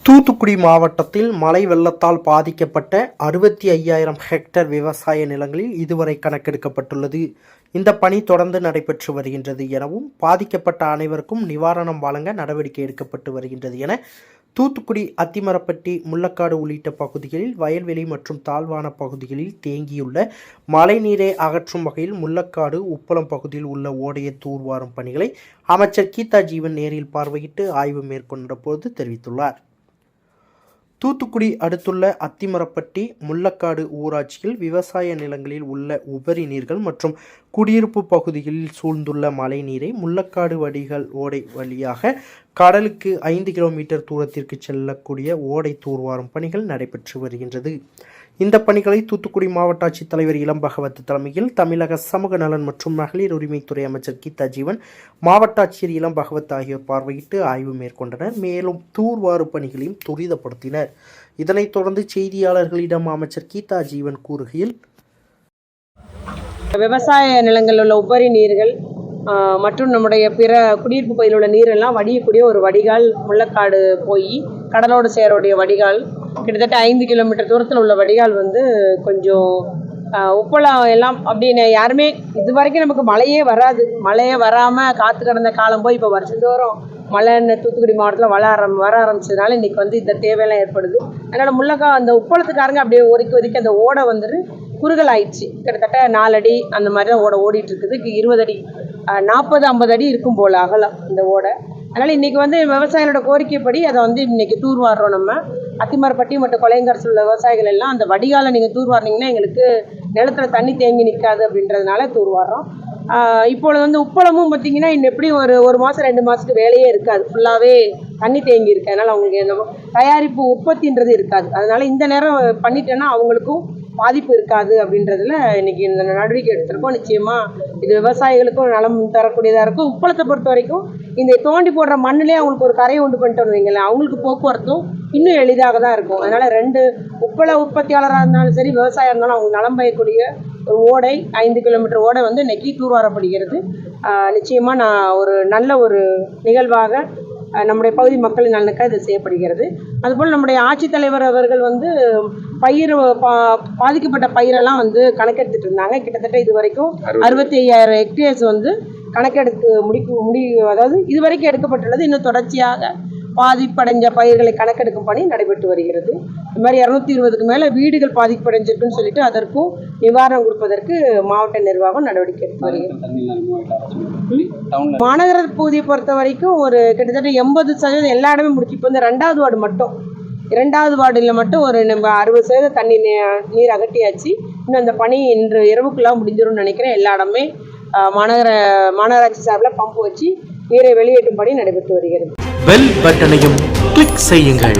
தூத்துக்குடி மாவட்டத்தில் மழை வெள்ளத்தால் பாதிக்கப்பட்ட 65,000 ஹெக்டேர் விவசாய நிலங்களில் இதுவரை கணக்கெடுக்கப்பட்டுள்ளது. இந்த பணி தொடர்ந்து நடைபெற்று வருகின்றது எனவும் பாதிக்கப்பட்ட அனைவருக்கும் நிவாரணம் வழங்க நடவடிக்கை எடுக்கப்பட்டு வருகின்றது என தூத்துக்குடி, அத்திமரப்பட்டி, முள்ளக்காடு உள்ளிட்ட பகுதிகளில் வயல்வெளி மற்றும் தாழ்வான பகுதிகளில் தேங்கியுள்ள மழைநீரை அகற்றும் வகையில் முள்ளக்காடு, உப்பளம் பகுதியில் உள்ள ஓடையை தூர்வாரும் பணிகளை அமைச்சர் கீதா ஜீவன் நேரில் பார்வையிட்டு ஆய்வு மேற்கொண்ட போது தெரிவித்துள்ளார். தூத்துக்குடி அடுத்துள்ள அத்திமரப்பட்டி, முள்ளக்காடு ஊராட்சியில் விவசாய நிலங்களில் உள்ள உபரி நீர்கள் மற்றும் குடியிருப்பு பகுதிகளில் சூழ்ந்துள்ள மழை நீரை முள்ளக்காடு வடிகால் ஓடை வழியாக கடலுக்கு 5 கிலோமீட்டர் தூரத்திற்கு செல்லக்கூடிய ஓடை தூர்வாரும் பணிகள் நடைபெற்று வருகின்றது. இந்த பணிகளை தூத்துக்குடி மாவட்ட ஆட்சித்தலைவர் இளம்பகவத் தலைமையில் தமிழக சமூக நலன் மற்றும் மகளிர் உரிமைத்துறை அமைச்சர் கீதா ஜீவன், மாவட்ட ஆட்சியர் இளம்பகவத் ஆகியோர் பார்வையிட்டு ஆய்வு மேற்கொண்டனர். மேலும் தூர்வாரு பணிகளையும் துரிதப்படுத்தினர். இதனைத் தொடர்ந்து செய்தியாளர்களிடம் அமைச்சர் கீதா ஜீவன் கூறுகையில், விவசாய நிலங்களில் உள்ள உபரி நீர்கள் மற்றும் நம்முடைய பிற குடியிருப்பு பகுதியில் உள்ள நீரெல்லாம் வடியக்கூடிய ஒரு வடிகால் முள்ளக்காடு போய் கடலோடு சேரக்கூடிய வடிகால் கிட்டத்தட்ட 5 கிலோமீட்டர் தூரத்தில் உள்ள வடிகால் கொஞ்சம் உப்பளம் எல்லாம் அப்படின்னு யாருமே இது வரைக்கும் நமக்கு மழையே வராமல் காற்று கடந்த காலம் போய் இப்போ வருஷந்தோறும் மழை தூத்துக்குடி மாவட்டத்தில் வர ஆரம்பிச்சதுனால இன்றைக்கி இந்த தேவையெல்லாம் ஏற்படுது. அதனால் அந்த உப்பளத்துக்காரங்க அப்படியே ஒதுக்கி அந்த ஓடை குறுகல் ஆயிடுச்சு. கிட்டத்தட்ட 4 அடி அந்த மாதிரி தான் ஓடை ஓடிட்டு இருக்குது. 20 அடி 40-50 அடி இருக்கும் போல் அகலம் இந்த ஓடை. அதனால் இன்றைக்கி விவசாயிகளோட கோரிக்கைப்படி அதை இன்றைக்கி தூர்வாடுறோம். நம்ம அத்திமரப்பட்டி மற்றும் கொலையங்கரசில் உள்ள விவசாயிகள் எல்லாம் அந்த வடிகாலை நீங்கள் தூர்வாரினீங்கன்னா எங்களுக்கு நிலத்தில் தண்ணி தேங்கி நிற்காது அப்படின்றதுனால தூர்வாடுறோம். இப்பொழுது உப்பளமும் பார்த்திங்கன்னா இன்னும் எப்படி ஒரு மாதம் 2 மாதத்துக்கு வேலையே இருக்காது, ஃபுல்லாகவே தண்ணி தேங்கி இருக்குது. அதனால் அவங்களுக்கு தயாரிப்பு உற்பத்தின்றது இருக்காது. அதனால் இந்த நேரம் பண்ணிட்டேன்னா அவங்களுக்கும் பாதிப்பு இருக்காது அப்படின்றதுல இன்றைக்கி இந்த நடவடிக்கை எடுத்திருக்கோம். நிச்சயமாக இது விவசாயிகளுக்கும் நலம் தரக்கூடியதாக இருக்கும். உப்பளத்தை பொறுத்த வரைக்கும் இந்த தோண்டி போடுற மண்ணிலே அவங்களுக்கு ஒரு கரையை உண்டு பண்ணிட்டு வருவீங்களேன், அவங்களுக்கு போக்குவரத்தும் இன்னும் எளிதாக தான் இருக்கும். அதனால் 2 உப்பள உற்பத்தியாளராக இருந்தாலும் சரி, விவசாயம் இருந்தாலும் அவங்க நலம் பயக்கூடிய ஒரு ஓடை 5 கிலோமீட்டர் ஓடை இன்றைக்கி தூர்வாரப்படுகிறது. நிச்சயமாக நான் ஒரு நல்ல ஒரு நிகழ்வாக நம்முடைய பகுதி மக்களின் நலனுக்காக இது செய்யப்படுகிறது. அதுபோல் நம்முடைய ஆட்சித்தலைவர் அவர்கள் பயிர் பாதிக்கப்பட்ட பயிரெல்லாம் கணக்கெடுத்துட்டு இருந்தாங்க. கிட்டத்தட்ட இது வரைக்கும் 65,000 ஹெக்டேர்ஸ் கணக்கெடுத்து அதாவது இது வரைக்கும் எடுக்கப்பட்டுள்ளது. இன்னும் தொடர்ச்சியாக பாதிப்படைஞ்ச பயிர்களை கணக்கெடுக்கும் பணி நடைபெற்று வருகிறது. இது மாதிரி 220க்கு மேலே வீடுகள் பாதிப்படைஞ்சிருக்குன்னு சொல்லிட்டு அதற்கும் நிவாரணம் கொடுப்பதற்கு மாவட்ட நிர்வாகம் நடவடிக்கை எடுத்து வருகிறது. மாநகர பகுதியை பொறுத்த வரைக்கும் கிட்டத்தட்ட 80% எல்லா இடமே முடிச்சு. இப்போ 2வது வார்டு மட்டும் 2வது வார்டில் மட்டும் நம்ம 60% தண்ணி நீர் அகட்டியாச்சு. இன்னும் அந்த பணி இன்று இரவுக்குள்ளாக முடிஞ்சிடும்னு நினைக்கிறேன். எல்லா இடமே மாநகராட்சி சார்பில் பம்பு வச்சு நீரை வெளியேற்றும் பணி நடைபெற்று வருகிறது. பெல் பட்டனையும் கிளிக் செய்யுங்கள்.